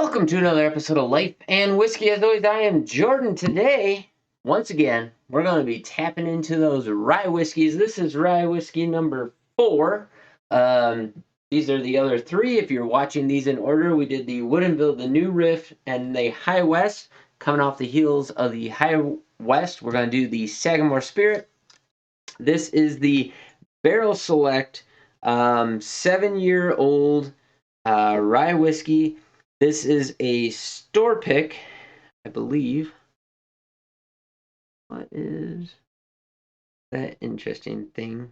Welcome to another episode of Life and Whiskey. As always, I am Jordan. Today, once again, we're going to be tapping into those rye whiskeys. This is rye whiskey number 4. These are the other 3. If you're watching these in order, we did the Woodinville, the New Riff, and the High West. Coming off the heels of the High West, we're going to do the Sagamore Spirit. This is the Barrel Select 7-year-old rye whiskey. This is a store pick, I believe. What is that interesting thing?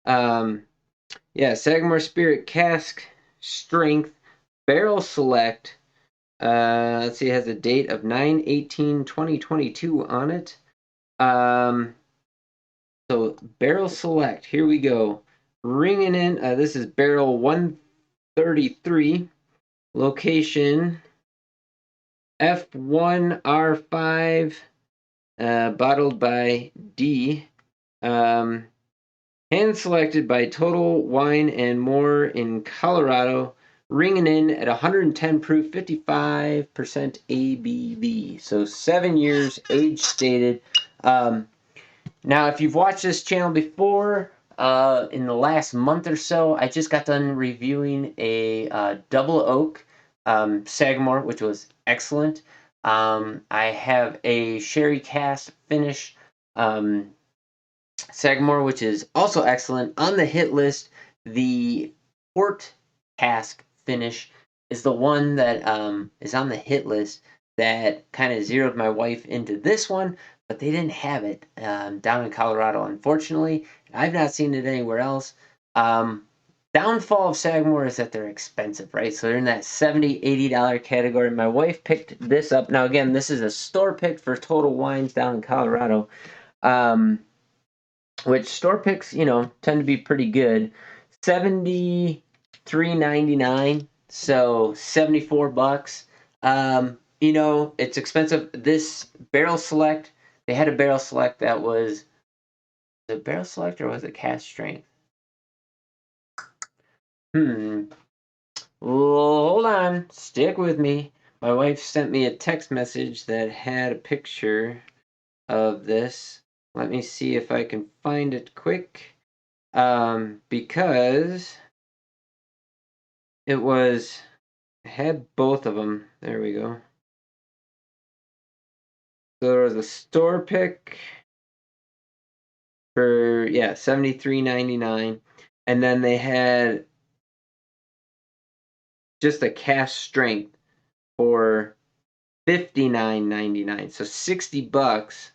Sagamore Spirit Cask Strength Barrel Select. Let's see, it has a date of 9/18/2022 on it. So Barrel Select, here we go. Ringing in, this is barrel 133. Location F1R5, bottled by D. Hand selected by Total Wine and More in Colorado. Ringing in at 110 proof, 55% ABV. So 7 years, age stated. Now, if you've watched this channel before, in the last month or so, I just got done reviewing a double oak Sagamore, which was excellent. I have a sherry cask finish Sagamore, which is also excellent. On the hit list, the port cask finish is the one that is on the hit list that kind of zeroed my wife into this one, but they didn't have it down in Colorado, unfortunately. I've not seen it anywhere else. Downfall of Sagamore is that they're expensive, right? So they're in that $70, $80 category. My wife picked this up. Now, again, this is a store pick for Total Wines down in Colorado, which store picks, tend to be pretty good. $73.99, so $74. It's expensive. This Barrel Select, they had a Barrel Select that was it Barrel Select or was it Cask Strength? Well, hold on. Stick with me. My wife sent me a text message that had a picture of this. Let me see if I can find it quick. Because it had both of them. There we go. So there was a store pick for, $73.99. And then they had just a cask strength for $59.99. So $60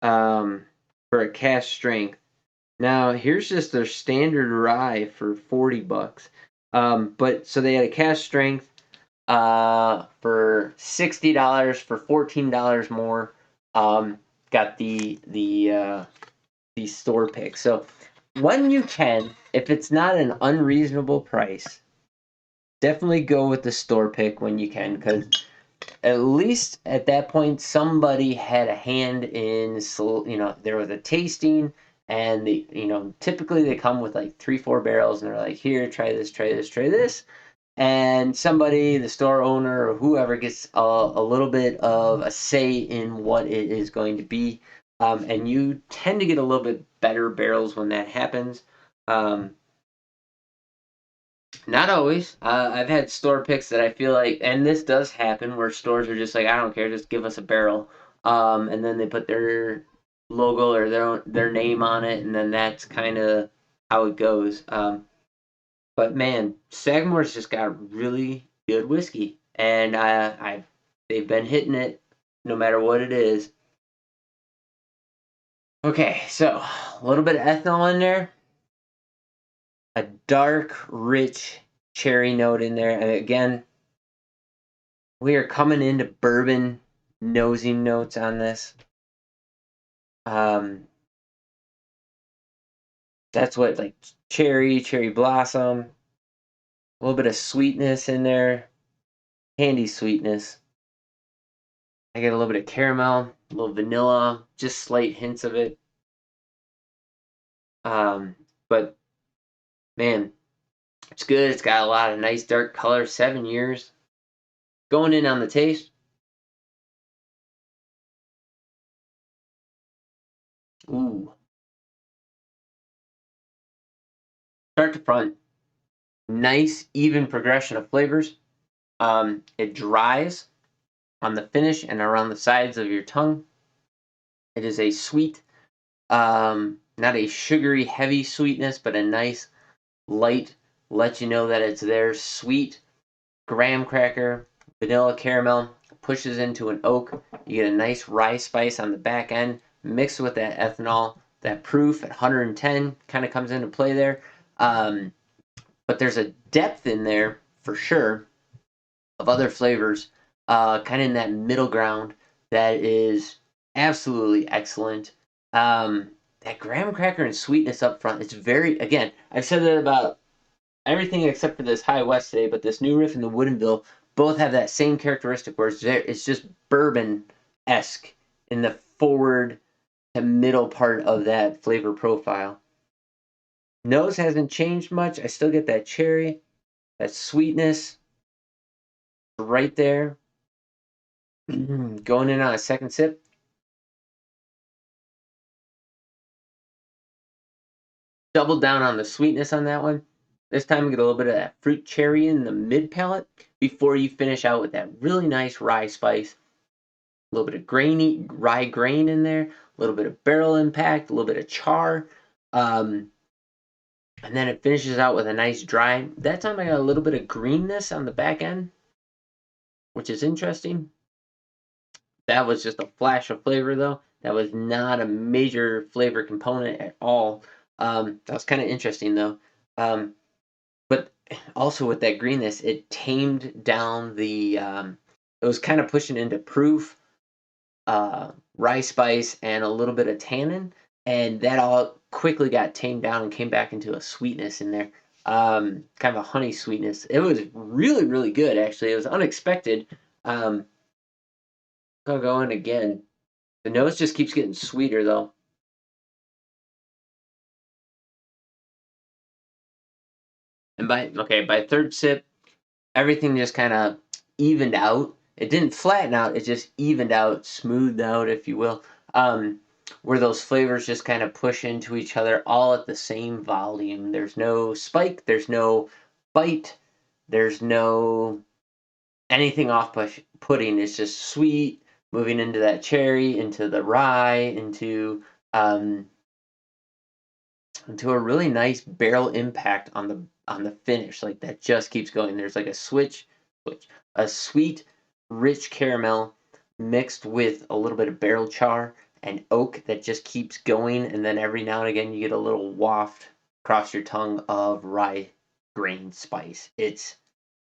for a cask strength. Now here's just their standard rye for $40. But so they had a cask strength for $60 for $14 more. Got the store pick. So when you can, if it's not an unreasonable price, definitely go with the store pick when you can, because at least at that point somebody had a hand in, there was a tasting, and typically they come with like 3-4 barrels and they're like, here, try this, and somebody, the store owner or whoever, gets a little bit of a say in what it is going to be, and you tend to get a little bit better barrels when that happens. Not always. I've had store picks that I feel like, and this does happen, where stores are just like, I don't care, just give us a barrel, and then they put their logo or their name on it, and then that's kind of how it goes. But man, Sagamore's just got really good whiskey, and they've been hitting it no matter what it is. Okay, so a little bit of ethanol in there, a dark, rich cherry note in there, and again, we are coming into bourbon nosing notes on this. That's what, like, cherry blossom, a little bit of sweetness in there, candy sweetness. I get a little bit of caramel, a little vanilla, just slight hints of it. But man, it's good. It's got a lot of nice dark color. 7 years. Going in on the taste. Ooh. Start to front. Nice, even progression of flavors. It dries on the finish and around the sides of your tongue. It is a sweet, not a sugary, heavy sweetness, but a nice, light, let you know that it's there, sweet graham cracker, vanilla caramel, pushes into an oak. You get a nice rye spice on the back end, mixed with that ethanol. That proof at 110 kind of comes into play there. But there's a depth in there for sure of other flavors, kind of in that middle ground that is absolutely excellent. That graham cracker and sweetness up front, it's very, again, I've said that about everything except for this High West today, but this New Riff and the Woodinville both have that same characteristic where it's just bourbon-esque in the forward to middle part of that flavor profile. Nose hasn't changed much. I still get that cherry, that sweetness right there. Going in on a second sip. Double down on the sweetness on that one. This time we get a little bit of that fruit cherry in the mid palate before you finish out with that really nice rye spice. A little bit of grainy rye grain in there, a little bit of barrel impact, a little bit of char. And then it finishes out with a nice dry. That time I got a little bit of greenness on the back end, which is interesting. That was just a flash of flavor, though. That was not a major flavor component at all. That was kind of interesting, though. But also with that greenness, it tamed down the. It was kind of pushing into proof, rye spice, and a little bit of tannin, and that all quickly got tamed down and came back into a sweetness in there. Kind of a honey sweetness. It was really, really good, actually. It was unexpected. Gonna go in again. The nose just keeps getting sweeter though. And by third sip, everything just kind of evened out. It didn't flatten out, it just evened out, smoothed out, if you will. Where those flavors just kind of push into each other all at the same volume. There's no spike, there's no bite, there's no anything off putting. It's just sweet, moving into that cherry, into the rye, um, into a really nice barrel impact on the finish. Like that just keeps going. There's like a switch, a sweet, rich caramel mixed with a little bit of barrel char and oak that just keeps going. And then every now and again, you get a little waft across your tongue of rye grain spice. It's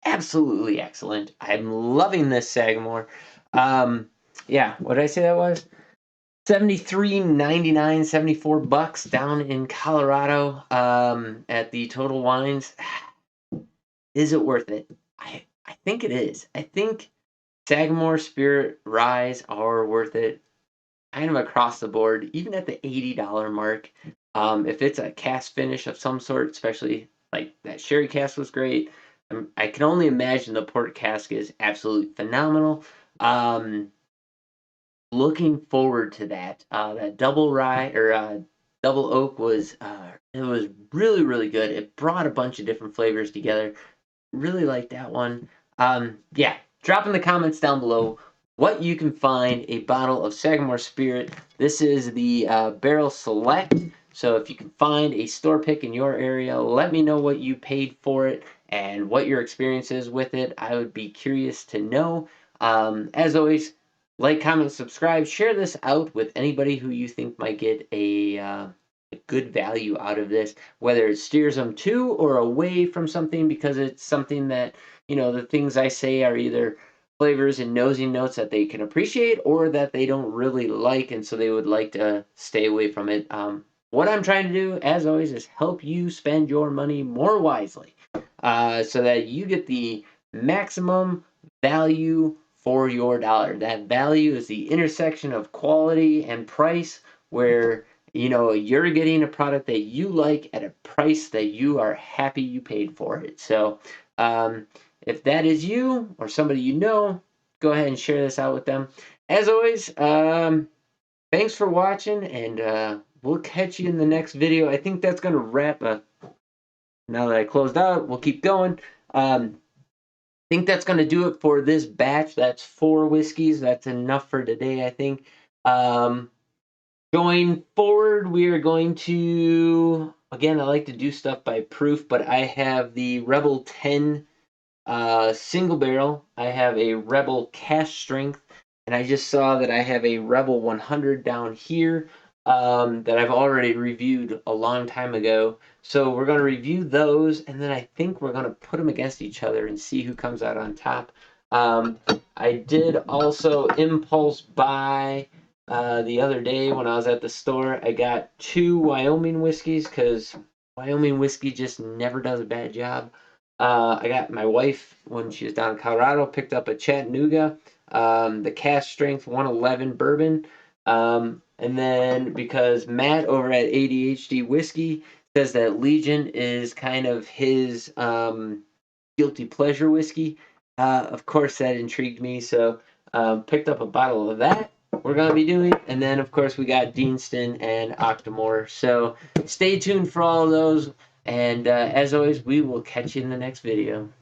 absolutely excellent. I'm loving this Sagamore. Yeah, what did I say that was? 73.99, 74 bucks down in Colorado at the Total Wines. Is it worth it? I think it is. I think Sagamore Spirit Ryes are worth it kind of across the board, even at the $80 mark. If it's a cast finish of some sort, especially like that sherry cask was great. I can only imagine the port cask is absolutely phenomenal. Looking forward to that. That double rye or double oak was it was really really good. It brought a bunch of different flavors together. Really like that one. Yeah, drop in the comments down below what you can find a bottle of Sagamore Spirit. This is the Barrel Select. So if you can find a store pick in your area, let me know what you paid for it and what your experience is with it. I would be curious to know. As always, like, comment, subscribe, share this out with anybody who you think might get a good value out of this, whether it steers them to or away from something because it's something that, the things I say are either flavors and nosy notes that they can appreciate or that they don't really like and so they would like to stay away from it. What I'm trying to do, as always, is help you spend your money more wisely so that you get the maximum value for your dollar. That value is the intersection of quality and price, where you're getting a product that you like at a price that you are happy you paid for it. So if that is you or somebody go ahead and share this out with them. As always, thanks for watching, and we'll catch you in the next video. I think that's going to wrap up. Now that I closed out, we'll keep going. I think that's going to do it for this batch. That's 4 whiskeys. That's enough for today, I think. Going forward, we are going to, again, I like to do stuff by proof, but I have the Rebel 10 single barrel. I have a Rebel cask strength, and I just saw that I have a Rebel 100 down here that I've already reviewed a long time ago. So we're going to review those, and then I think we're going to put them against each other and see who comes out on top. I did also impulse buy the other day when I was at the store. I got 2 Wyoming whiskeys because Wyoming whiskey just never does a bad job. I got my wife, when she was down in Colorado, picked up a Chattanooga, the cask strength 111 bourbon. And then because Matt over at ADHD Whiskey says that Legion is kind of his guilty pleasure whiskey, of course that intrigued me. So picked up a bottle of that we're going to be doing. And then, of course, we got Deanston and Octomore. So stay tuned for all of those. And as always, we will catch you in the next video.